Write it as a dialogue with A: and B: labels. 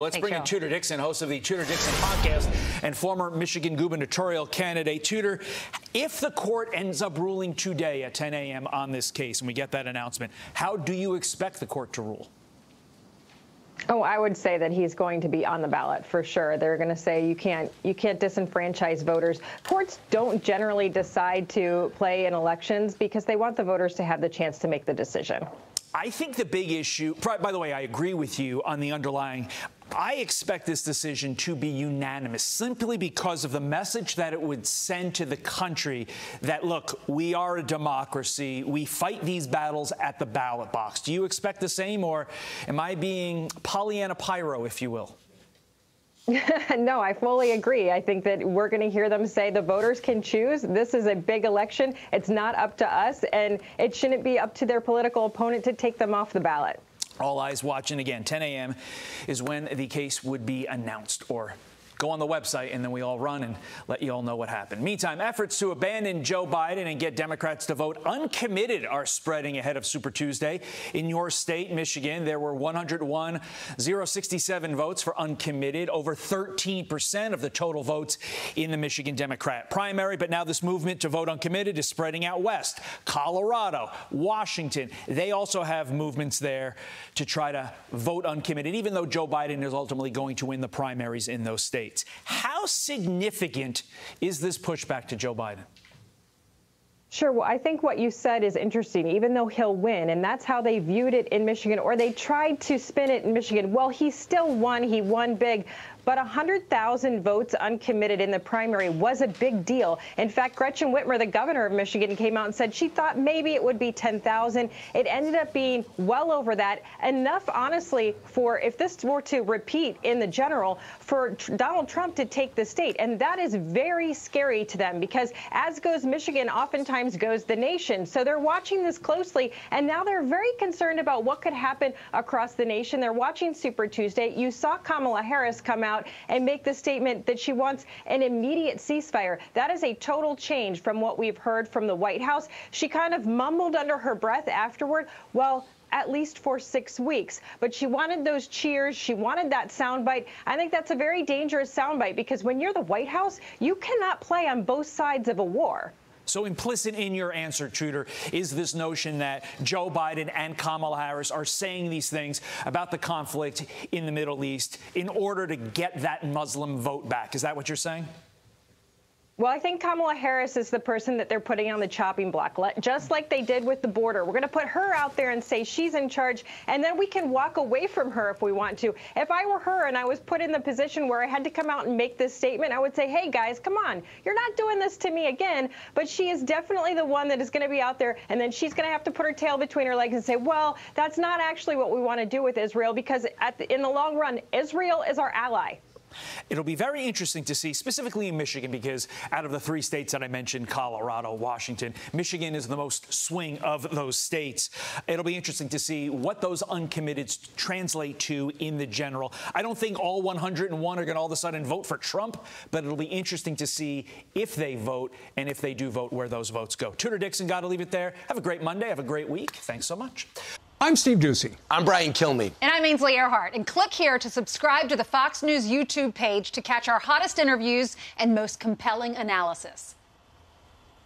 A: Let's bring in Tudor Dixon, host of the Tudor Dixon podcast and former Michigan gubernatorial candidate. Tudor, if the court ends up ruling today at 10 a.m. on this case, and we get that announcement, how do you expect the court to rule?
B: Oh, I would say that he's going to be on the ballot for sure. They're going to say you can't disenfranchise voters. Courts don't generally decide to play in elections because they want the voters to have the chance to make the decision.
A: I think the big issue, by the way, I agree with you on the underlying. I expect this decision to be unanimous simply because of the message that it would send to the country that, look, we are a democracy. We fight these battles at the ballot box. Do you expect the same, or am I being Pollyanna Pyro, if you will?
B: No, I fully agree. I think that we're going to hear them say the voters can choose. This is a big election. It's not up to us, and it shouldn't be up to their political opponent to take them off the ballot.
A: All eyes watching again. 10 a.m. is when the case would be announced, or go on the website, and then we all run and let you all know what happened. Meantime, efforts to abandon Joe Biden and get Democrats to vote uncommitted are spreading ahead of Super Tuesday. In your state, Michigan, there were 101,067 votes for uncommitted, over 13% of the total votes in the Michigan Democrat primary. But now this movement to vote uncommitted is spreading out west. Colorado, Washington, they also have movements there to try to vote uncommitted, even though Joe Biden is ultimately going to win the primaries in those states. How significant is this pushback to Joe Biden?
B: Sure. Well, I think what you said is interesting, even though he'll win. And that's how they viewed it in Michigan, or they tried to spin it in Michigan. Well, he still won. He won big. But 100,000 votes uncommitted in the primary was a big deal. In fact, Gretchen Whitmer, the governor of Michigan, came out and said she thought maybe it would be 10,000. It ended up being well over that. Enough, honestly, for if this were to repeat in the general, for Donald Trump to take the state. And that is very scary to them because as goes Michigan, oftentimes goes the nation. So they're watching this closely. And now they're very concerned about what could happen across the nation. They're watching Super Tuesday. You saw Kamala Harris come out and make the statement that she wants an immediate ceasefire. That is a total change from what we've heard from the White House. She kind of mumbled under her breath afterward, well, at least for 6 weeks. But she wanted those cheers. She wanted that soundbite. I think that's a very dangerous soundbite because when you're the White House, you cannot play on both sides of a war.
A: So implicit in your answer, Tudor, is this notion that Joe Biden and Kamala Harris are saying these things about the conflict in the Middle East in order to get that Muslim vote back. Is that what you're saying?
B: Well, I think Kamala Harris is the person that they're putting on the chopping block, just like they did with the border. We're going to put her out there and say she's in charge, and then we can walk away from her if we want to. If I were her and I was put in the position where I had to come out and make this statement, I would say, hey, guys, come on. You're not doing this to me again. But she is definitely the one that is going to be out there, and then she's going to have to put her tail between her legs and say, well, that's not actually what we want to do with Israel, because in the long run, Israel is our ally.
A: It'll be very interesting to see, specifically in Michigan, because out of the 3 states that I mentioned, Colorado, Washington, Michigan is the most swing of those states. It'll be interesting to see what those uncommitted translate to in the general. I don't think all 101 are going to all of a sudden vote for Trump, but it'll be interesting to see if they vote, and if they do vote, where those votes go. Tudor Dixon, got to leave it there. Have a great Monday. Have a great week. Thanks so much.
C: I'm Steve Ducey.
D: I'm Brian Kilmeade.
E: And I'm Ainsley Earhart. And click here to subscribe to the Fox News YouTube page to catch our hottest interviews and most compelling analysis.